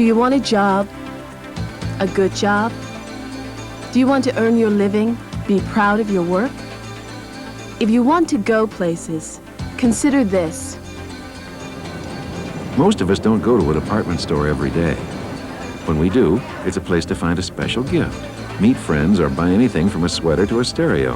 Do you want a job? A good job? Do you want to earn your living, be proud of your work? If you want to go places, consider this. Most of us don't go to a department store every day. When we do, it's a place to find a special gift, meet friends, or buy anything from a sweater to a stereo.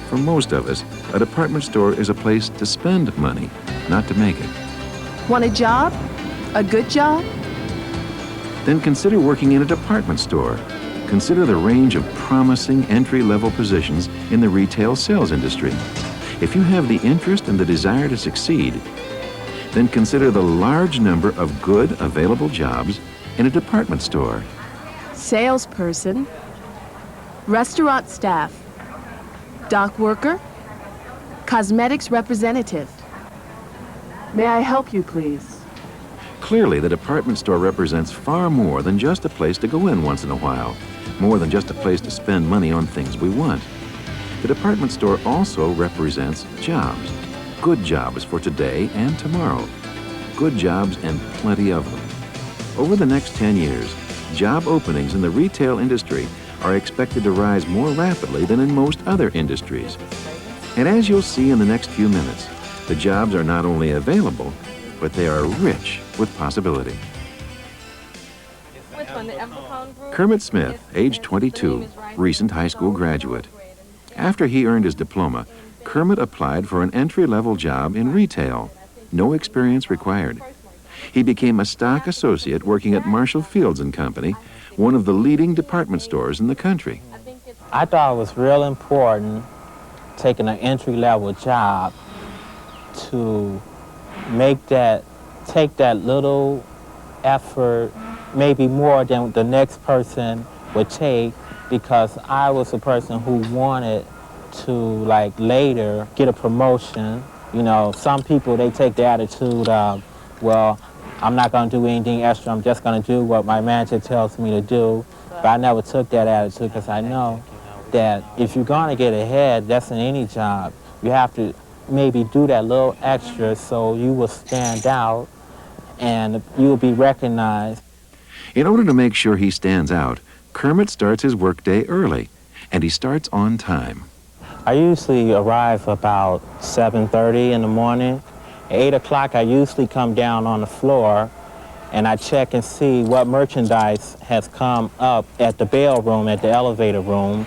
For most of us, a department store is a place to spend money, not to make it. Want a job? A good job? Then consider working in a department store. Consider the range of promising entry-level positions in the retail sales industry. If you have the interest and the desire to succeed, then consider the large number of good available jobs in a department store. Salesperson, restaurant staff, dock worker, cosmetics representative. May I help you, please? Clearly, the department store represents far more than just a place to go in once in a while, more than just a place to spend money on things we want. The department store also represents jobs, good jobs for today and tomorrow, good jobs and plenty of them. Over the next 10 years, job openings in the retail industry are expected to rise more rapidly than in most other industries. And as you'll see in the next few minutes, the jobs are not only available, but they are rich with possibility. Kermit Smith, age 22, recent high school graduate. After he earned his diploma, Kermit applied for an entry-level job in retail. No experience required. He became a stock associate working at Marshall Fields & Company, one of the leading department stores in the country. I thought it was real important taking an entry-level job to take that little effort, maybe more than the next person would take, because I was a person who wanted to, like, later get a promotion. You know, some people, they take the attitude of, well, I'm not going to do anything extra, I'm just going to do what my manager tells me to do. But I never took that attitude, because I know that if you're going to get ahead, that's in any job, you have to maybe do that little extra so you will stand out and you will be recognized. In order to make sure he stands out, Kermit starts his workday early, and he starts on time. I usually arrive about 7:30 in the morning. At 8 o'clock, I usually come down on the floor and I check and see what merchandise has come up at the bell room, at the elevator room.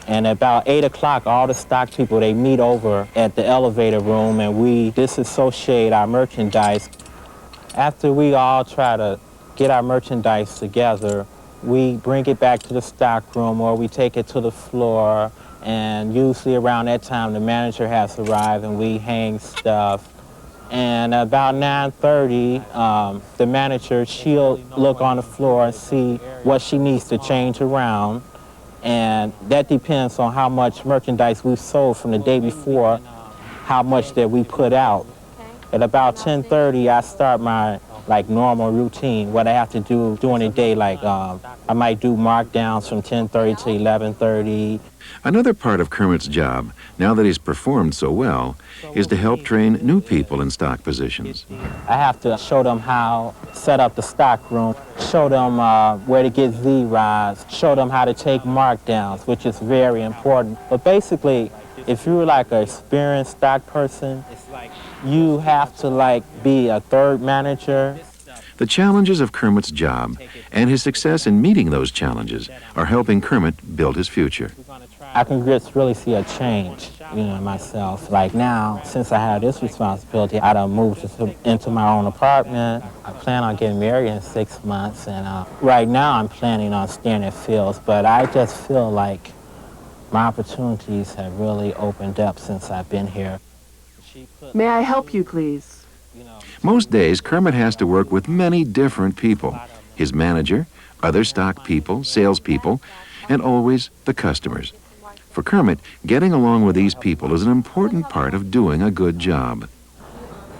And at about 8 o'clock, all the stock people, they meet over at the elevator room and we disassociate our merchandise. After we all try to get our merchandise together, we bring it back to the stock room or we take it to the floor. And usually around that time, the manager has arrived and we hang stuff. And about 9:30, the manager, she'll look on the floor and see what she needs to change around. And that depends on how much merchandise we've sold from the day before, how much that we put out. At about 10:30, I start my normal routine, what I have to do during the day. I might do markdowns from 10:30 to 11:30. Another part of Kermit's job, now that he's performed so well, is to help train new people in stock positions. I have to show them how to set up the stock room, show them where to get Z-rides, show them how to take markdowns, which is very important. But basically, if you're like an experienced stock person, you have to be a third manager. The challenges of Kermit's job and his success in meeting those challenges are helping Kermit build his future. I can just really see a change, in myself. Like now, since I have this responsibility, I done moved into my own apartment. I plan on getting married in 6 months, and right now I'm planning on staying at Fields, but I just feel like my opportunities have really opened up since I've been here. May I help you, please? Most days, Kermit has to work with many different people. His manager, other stock people, salespeople, and always the customers. For Kermit, getting along with these people is an important part of doing a good job.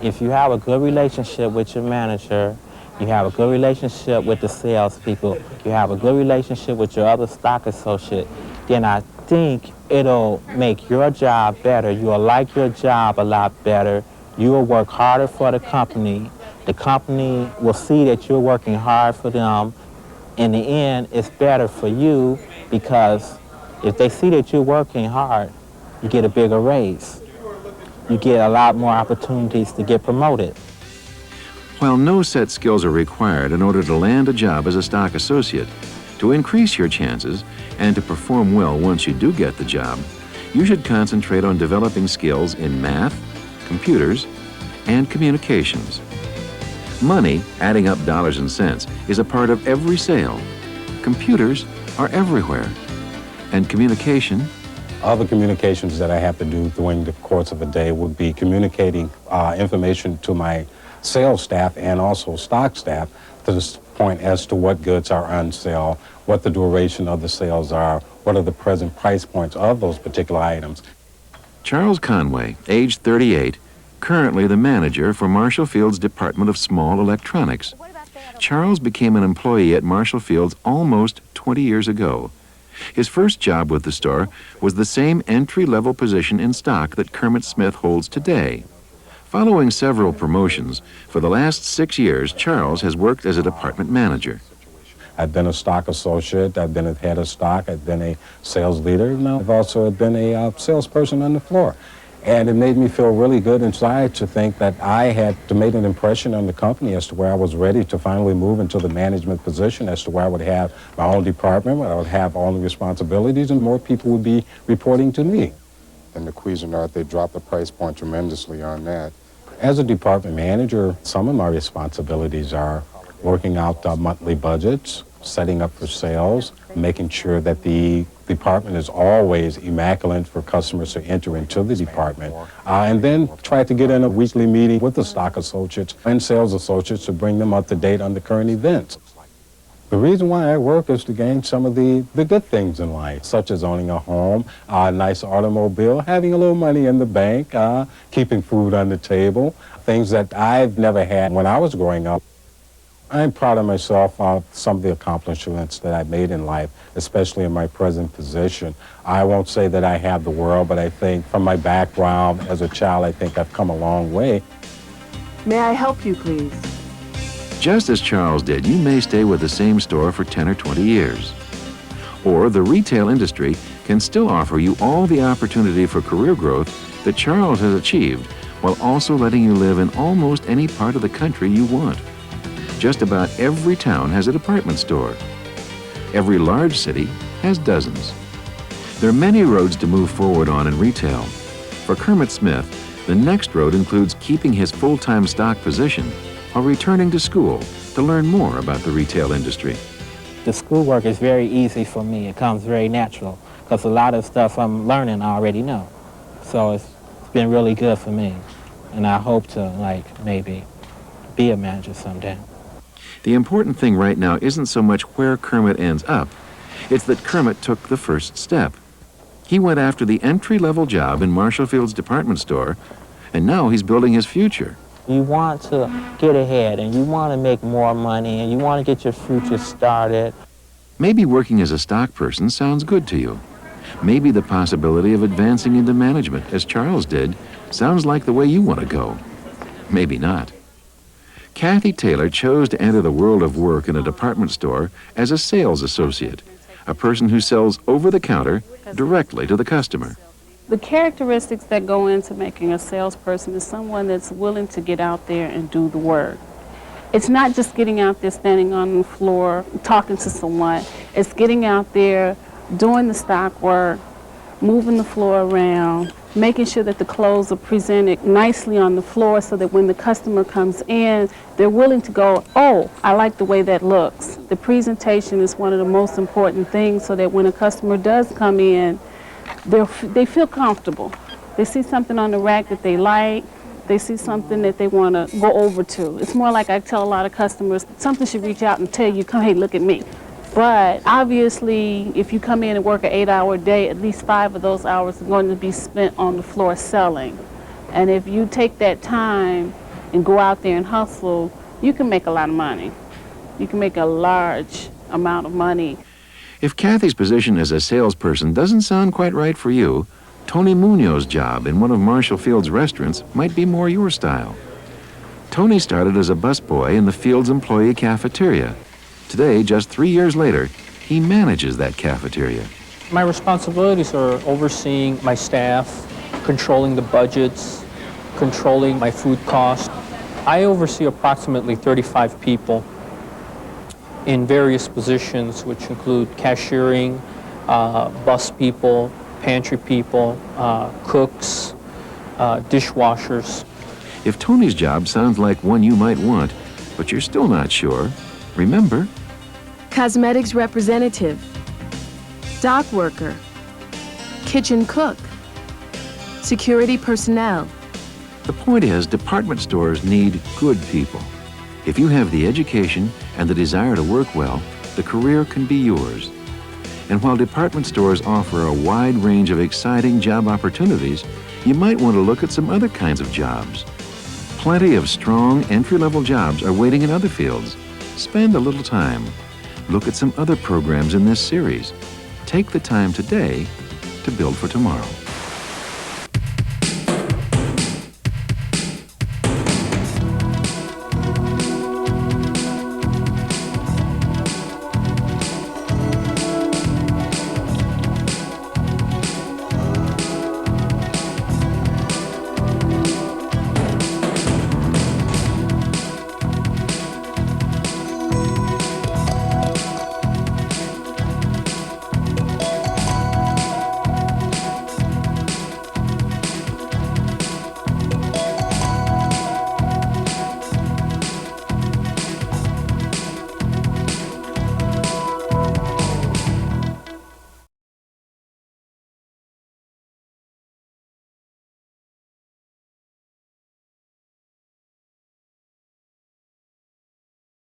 If you have a good relationship with your manager, you have a good relationship with the salespeople, you have a good relationship with your other stock associate, then I think it'll make your job better. You'll like your job a lot better. You'll work harder for the company. The company will see that you're working hard for them. In the end, it's better for you because if they see that you're working hard, you get a bigger raise. You get a lot more opportunities to get promoted. While no set skills are required in order to land a job as a stock associate, to increase your chances and to perform well once you do get the job, you should concentrate on developing skills in math, computers, and communications. Money, adding up dollars and cents, is a part of every sale. Computers are everywhere. And communication? Other communications that I have to do during the course of a day would be communicating information to my sales staff and also stock staff to the point as to what goods are on sale, what the duration of the sales are, what are the present price points of those particular items. Charles Conway, age 38, currently the manager for Marshall Field's Department of Small Electronics. Charles became an employee at Marshall Field's almost 20 years ago. His first job with the store was the same entry-level position in stock that Kermit Smith holds today. Following several promotions, for the last 6 years, Charles has worked as a department manager. I've been a stock associate, I've been a head of stock, I've been a sales leader, and I've also been a salesperson on the floor. And it made me feel really good inside to think that I had made an impression on the company as to where I was ready to finally move into the management position, as to where I would have my own department, where I would have all the responsibilities, and more people would be reporting to me. And the Cuisinart, they dropped the price point tremendously on that. As a department manager, some of my responsibilities are working out monthly budgets, setting up for sales, making sure that the department is always immaculate for customers to enter into the department, and then try to get in a weekly meeting with the stock associates and sales associates to bring them up to date on the current events. The reason why I work is to gain some of the good things in life, such as owning a home, a nice automobile, having a little money in the bank, keeping food on the table, things that I've never had when I was growing up. I'm proud of myself of some of the accomplishments that I've made in life, especially in my present position. I won't say that I have the world, but I think from my background as a child, I think I've come a long way. May I help you, please? Just as Charles did, you may stay with the same store for 10 or 20 years. Or the retail industry can still offer you all the opportunity for career growth that Charles has achieved, while also letting you live in almost any part of the country you want. Just about every town has a department store. Every large city has dozens. There are many roads to move forward on in retail. For Kermit Smith, the next road includes keeping his full-time stock position while returning to school to learn more about the retail industry. The schoolwork is very easy for me. It comes very natural because a lot of stuff I'm learning I already know. So it's been really good for me. And I hope to, maybe be a manager someday. The important thing right now isn't so much where Kermit ends up. It's that Kermit took the first step. He went after the entry-level job in Marshall Field's department store, and now he's building his future. You want to get ahead, and you want to make more money, and you want to get your future started. Maybe working as a stock person sounds good to you. Maybe the possibility of advancing into management, as Charles did, sounds like the way you want to go. Maybe not. Kathy Taylor chose to enter the world of work in a department store as a sales associate, a person who sells over-the-counter directly to the customer. The characteristics that go into making a salesperson is someone that's willing to get out there and do the work. It's not just getting out there, standing on the floor, talking to someone. It's getting out there, doing the stock work, moving the floor around, making sure that the clothes are presented nicely on the floor so that when the customer comes in, they're willing to go, oh, I like the way that looks. The presentation is one of the most important things so that when a customer does come in, they feel comfortable. They see something on the rack that they like. They see something that they want to go over to. It's more like I tell a lot of customers, something should reach out and tell you, come, hey, look at me. But obviously, if you come in and work an 8-hour day, at least 5 of those hours are going to be spent on the floor selling. And if you take that time and go out there and hustle, you can make a lot of money. You can make a large amount of money. If Kathy's position as a salesperson doesn't sound quite right for you, Tony Munoz's job in one of Marshall Field's restaurants might be more your style. Tony started as a busboy in the field's employee cafeteria. Today, just 3 years later, he manages that cafeteria. My responsibilities are overseeing my staff, controlling the budgets, controlling my food costs. I oversee approximately 35 people in various positions, which include cashiering, bus people, pantry people, cooks, dishwashers. If Tony's job sounds like one you might want, but you're still not sure, remember, Cosmetics representative, dock worker, kitchen cook, security personnel. the point is department stores need good people. If you have the education and the desire to work well, the career can be yours. And while department stores offer a wide range of exciting job opportunities, you might want to look at some other kinds of jobs. Plenty of strong entry-level jobs are waiting in other fields. Spend a little time. Look at some other programs in this series. Take the time today to build for tomorrow.